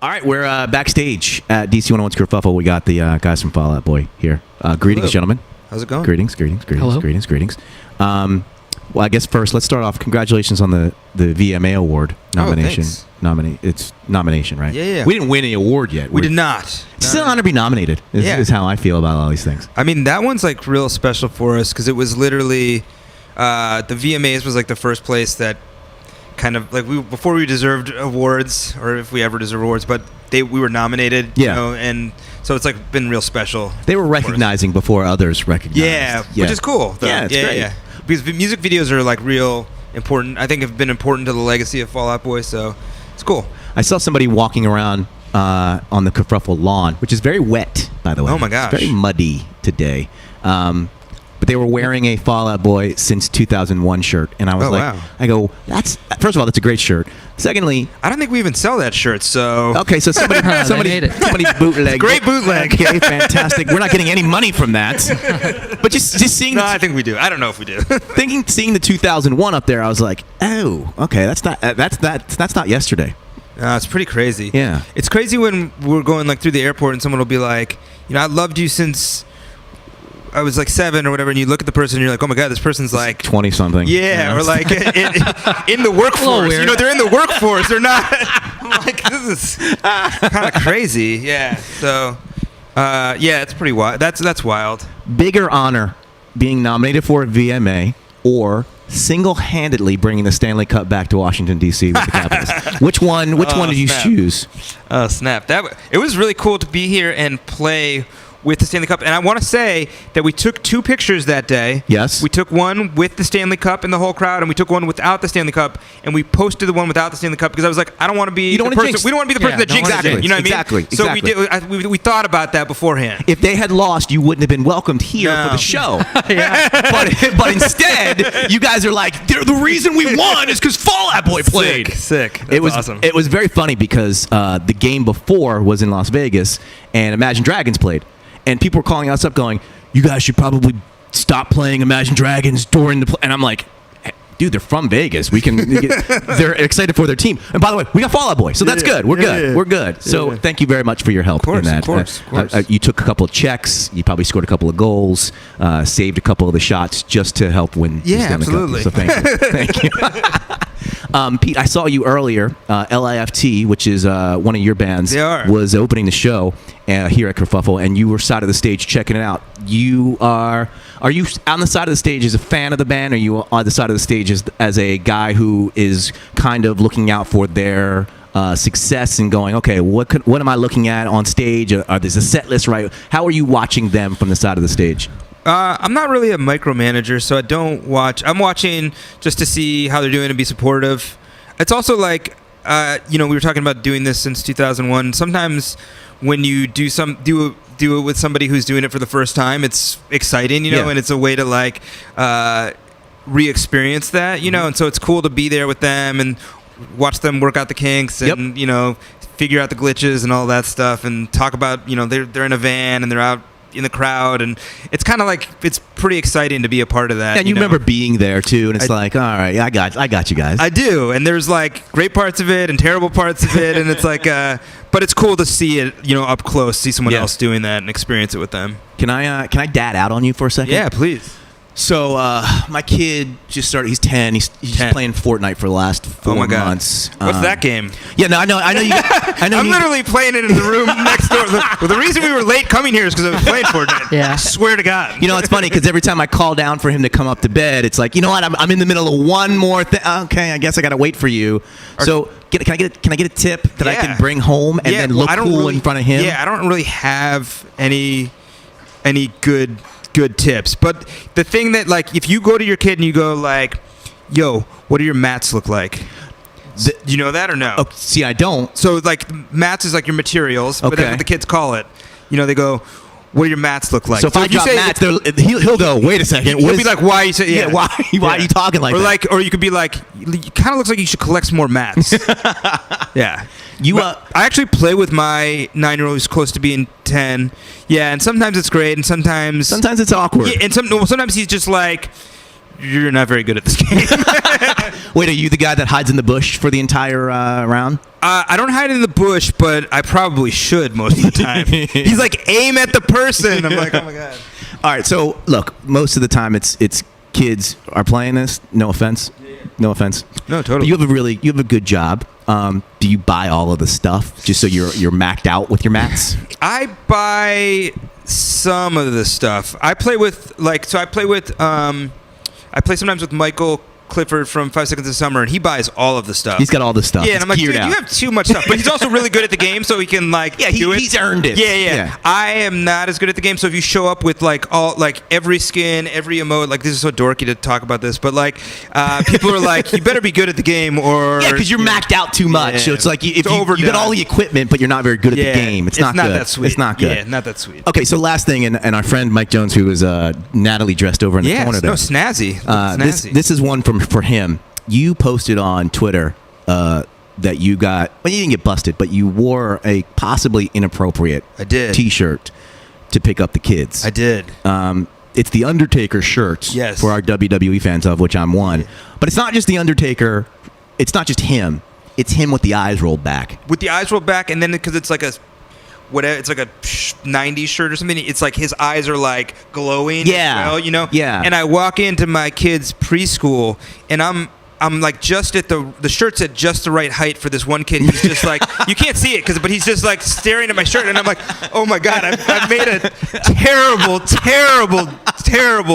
All right, we're backstage at DC101 Kerfuffle. We got the guys from Fall Out Boy here. Greetings, Hello. gentlemen. How's it going? Greetings. Hello. Greetings. Well, I guess first, let's start off. Congratulations on the VMA Award nomination. It's nomination, right? Yeah. We didn't win any award yet. We did not. It's still an honor to be nominated, is how I feel about all these things. I mean, that one's like real special for us because it was literally the VMAs was like the first place that kind of like before we deserved awards, or if we ever deserve awards, but we were nominated. Yeah. You know, and so it's like been real special. They were recognizing before others recognized. Yeah, which is cool. Though. Yeah, it's great. Yeah. Because music videos are like real important. I think have been important to the legacy of Fall Out Boy, so it's cool. I saw somebody walking around on the Kerfuffle lawn, which is very wet, by the way. Oh my gosh. It's very muddy today. But they were wearing a Fall Out Boy since 2001 shirt, and I was wow. I go, first of all, that's a great shirt. Secondly, I don't think we even sell that shirt, so okay, so somebody made it. bootleg. Great bootleg. Okay, fantastic. We're not getting any money from that. But just seeing No, I think we do. I don't know if we do. seeing the 2001 up there, I was like, oh, okay, that's not yesterday. It's pretty crazy. Yeah. It's crazy when we're going like through the airport and someone will be like, you know, I loved you since I was like 7 or whatever, and you look at the person and you're like, oh my God, this person's like 20 something. Yeah, or like in the workforce. You know, they're in the workforce. They're not. I'm like, this is kind of crazy. Yeah. So, it's pretty wild. That's wild. Bigger honor being nominated for a VMA or single-handedly bringing the Stanley Cup back to Washington D.C. with the Capitals. Which one did you choose? Oh snap! It was really cool to be here and play with the Stanley Cup. And I want to say that we took 2 pictures that day. Yes. We took one with the Stanley Cup and the whole crowd, and we took one without the Stanley Cup, and we posted the one without the Stanley Cup because I was like, I don't want to be the person. We don't want to be the person that jinxes it. You know what I mean? Exactly. So we thought about that beforehand. If they had lost, you wouldn't have been welcomed here for the show. But instead, you guys are like, the reason we won is because Fall Out Boy played. Sick. That's awesome. It was very funny because the game before was in Las Vegas, and Imagine Dragons played. And people were calling us up going, you guys should probably stop playing Imagine Dragons during the and I'm like, hey, dude, they're from Vegas. They're excited for their team. And by the way, we got Fall Out Boy, so that's good. We're good. We're good. So thank you very much for your help in that. Of course. You took a couple of checks. You probably scored a couple of goals, saved a couple of the shots just to help win the Stanley absolutely. Cup. So thank you. Pete, I saw you earlier. LIFT, which is one of your bands, was opening the show here at Kerfuffle, and you were side of the stage checking it out. Are you on the side of the stage as a fan of the band, or are you on the side of the stage as a guy who is kind of looking out for their success and going, okay, what am I looking at on stage? There's a set list, right? How are you watching them from the side of the stage? I'm not really a micromanager, so I don't watch. I'm watching just to see how they're doing and be supportive. It's also like, we were talking about doing this since 2001. Sometimes when you do it with somebody who's doing it for the first time, it's exciting, and it's a way to like re-experience that, and so it's cool to be there with them and watch them work out the kinks and figure out the glitches and all that stuff and talk about they're in a van and they're out in the crowd, and it's kind of like it's pretty exciting to be a part of that. And you remember being there too, and it's like, all right, I got you guys. I do, and there's like great parts of it and terrible parts of it, and it's like, but it's cool to see it, up close, see someone else doing that and experience it with them. Can I dad out on you for a second? Yeah, please. So my kid just started. He's 10. He's playing Fortnite for the last 4 months. What's that game? Yeah, no, I know. I'm literally playing it in the room next door. The reason we were late coming here is because I was playing Fortnite. Yeah. I swear to God. It's funny because every time I call down for him to come up to bed, it's like, you know what? I'm in the middle of one more thing. Okay, I guess I got to wait for you. So can I get a tip that I can bring home and then look cool in front of him? Yeah, I don't really have any good tips, but the thing that, like, if you go to your kid and you go like, yo, what do your mats look like? Do you know that or no? Oh, see, I don't. So like mats is like your materials, but that's what the kids call it. They go, what do your mats look like? So if I drop mats, he'll go, wait a second. He'll be like, why you say why are you talking like that? Or you could be like, it kind of looks like you should collect some more mats. Yeah. I actually play with my 9-year-old who's close to being 10. Yeah, and sometimes it's great, and sometimes it's awkward. Yeah, and sometimes he's just like, you're not very good at this game. Wait, are you the guy that hides in the bush for the entire round? I don't hide in the bush, but I probably should most of the time. He's like, aim at the person. I'm like, oh my god. All right, so look, most of the time it's kids are playing this. No offense. No offense. No, totally. You have a good job. Do you buy all of the stuff just so you're maxed out with your mats? I buy some of the stuff. I play sometimes with Michael Clifford from 5 Seconds of Summer, and he buys all of the stuff. He's got all the stuff. Yeah, and I'm like, dude, you have too much stuff. But he's also really good at the game, so he can do it. He's earned it. Yeah. I am not as good at the game, so if you show up with every skin, every emote, this is so dorky to talk about this, but people are like, you better be good at the game, or because you're maxed out too much. Yeah. So it's like you got all the equipment, but you're not very good at the game. It's not good. That sweet. It's not good. Yeah, not that sweet. Okay, so last thing, and our friend Mike Jones, who was Natalie dressed over in the corner there. Snazzy. This is one for him. You posted on Twitter that you got, well, you didn't get busted, but you wore a possibly inappropriate T-shirt to pick up the kids. I did. It's the Undertaker shirts for our WWE fans, of which I'm one. But it's not just the Undertaker. It's not just him. It's him with the eyes rolled back. With the eyes rolled back, and then because it's like a 90s shirt or something, it's like his eyes are glowing. Yeah. As well, Yeah. And I walk into my kid's preschool, and I'm just at the shirt's at just the right height for this one kid. He's just you can't see it but he's just staring at my shirt, and I'm like, oh my god, I've made a terrible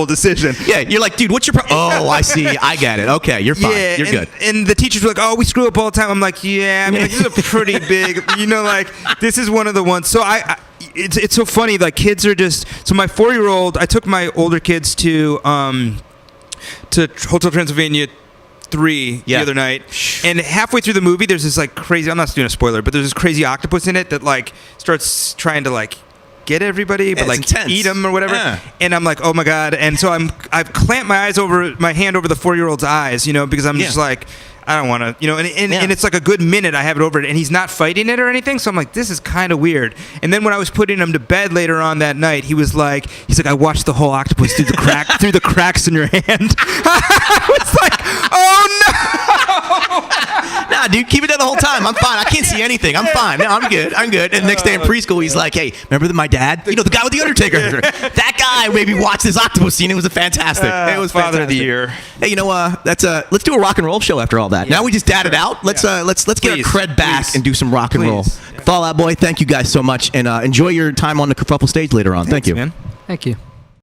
decision. Yeah, you're like, dude, what's your problem? Oh, I see. I get it. Okay, you're fine. Yeah, you're good. And the teachers were like, oh, we screw up all the time. I'm like, yeah, this is a pretty big, this is one of the ones. So it's so funny. Kids are just. So my 4-year-old, I took my older kids to Hotel Transylvania 3 the other night, and halfway through the movie, there's this crazy. I'm not doing a spoiler, but there's this crazy octopus in it that starts trying to get everybody, but eat them or whatever. Yeah. And I'm like, oh my god! And so I've clamped my hand over the 4-year-old's eyes, because I'm just I don't want to, and it's a good minute I have it over it, and he's not fighting it or anything, so I'm like, this is kind of weird. And then when I was putting him to bed later on that night, he's like, I watched the whole octopus through the cracks in your hand. I was like, oh no! Nah, dude, keep it there the whole time. I'm fine. I can't see anything. I'm fine. No, I'm good. And the next day in preschool, he's like, hey, remember my dad? The guy with the Undertaker. That guy made me watch this octopus scene. It was fantastic. It was Father fantastic. of the Year. Hey, let's do a rock and roll show after all that. Yeah. Now we just dadded out. Let's get our cred back and do some rock and roll. Fall Out Boy, thank you guys so much, and enjoy your time on the Kerfuffle stage later on. Thanks, thank you. Man. Thank you.